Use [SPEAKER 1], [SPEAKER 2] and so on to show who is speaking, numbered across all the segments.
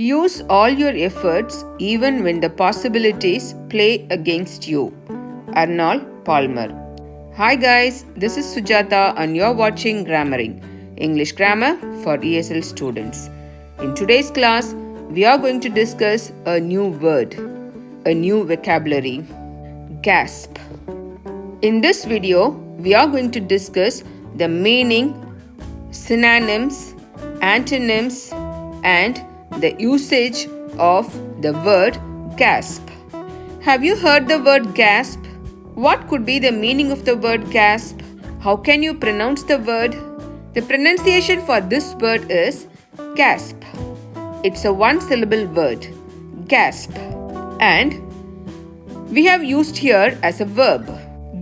[SPEAKER 1] Use all your efforts even when the possibilities play against you. Arnold Palmer. Hi guys, this is Sujata and you're watching GrammarENG, English grammar for ESL students. In today's class, we are going to discuss a new word, a new vocabulary, gasp. In this video, we are going to discuss the meaning, synonyms, antonyms, and the usage of the word gasp. Have you heard the word gasp? What could be the meaning of the word gasp? How can you pronounce the word? The pronunciation for this word is gasp. It's a one-syllable word, gasp. And we have used here as a verb.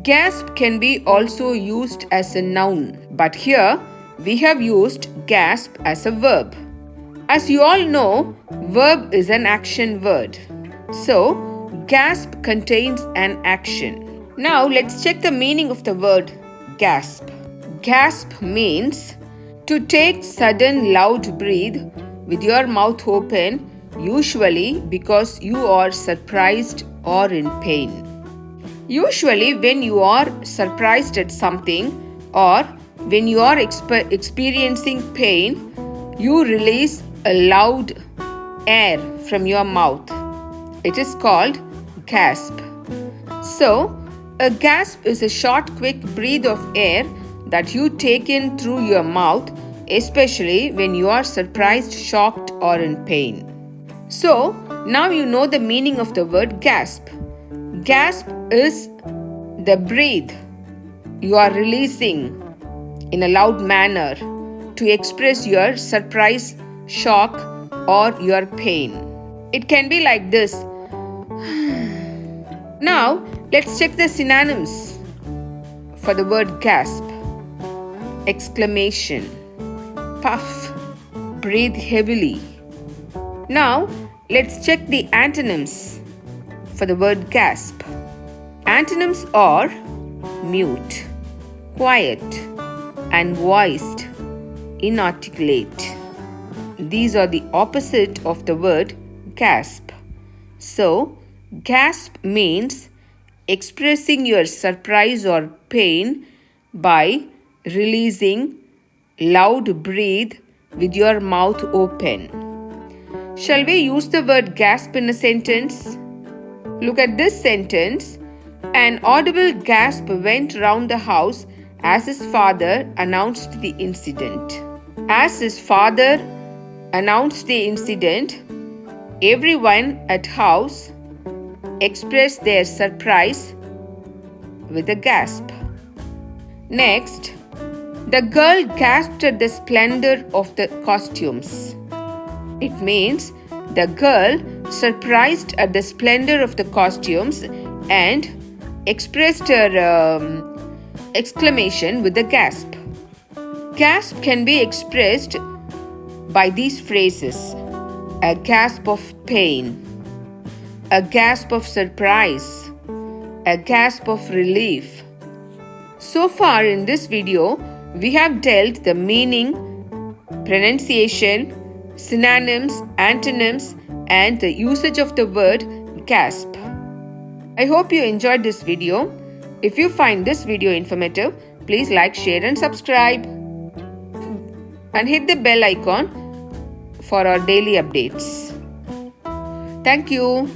[SPEAKER 1] Gasp can be also used as a noun, but here we have used gasp as a verb. As you all know, verb is an action word. So, gasp contains an action. Now, let's check the meaning of the word gasp. Gasp means to take sudden loud breath with your mouth open, usually because you are surprised or in pain. Usually, when you are surprised at something or when you are experiencing pain, you release a loud air from your mouth. It is called gasp. So, a gasp is a short, quick breath of air that you take in through your mouth, especially when you are surprised, shocked, or in pain. So, now you know the meaning of the word gasp. Gasp is the breath you are releasing in a loud manner to express your surprise, shock, or your pain. It can be like this. Now, let's check the synonyms for the word gasp. Exclamation, puff, breathe heavily. Now, let's check the antonyms for the word gasp. Antonyms are mute, quiet, and voiced, inarticulate. These are the opposite of the word gasp. So, gasp means expressing your surprise or pain by releasing loud breath with your mouth open. Shall we use the word gasp in a sentence? Look at this sentence. An audible gasp went round the house as his father announced the incident. As his father announced the incident, everyone at house expressed their surprise with a gasp. Next, the girl gasped at the splendor of the costumes. It means the girl surprised at the splendor of the costumes and expressed her exclamation with a gasp. Gasp can be expressed by these phrases: a gasp of pain, a gasp of surprise, a gasp of relief. So far in this video, we have dealt the meaning, pronunciation, synonyms, antonyms, and the usage of the word gasp. I hope you enjoyed this video. If you find this video informative, please like, share, and subscribe. And hit the bell icon for our daily updates. Thank you.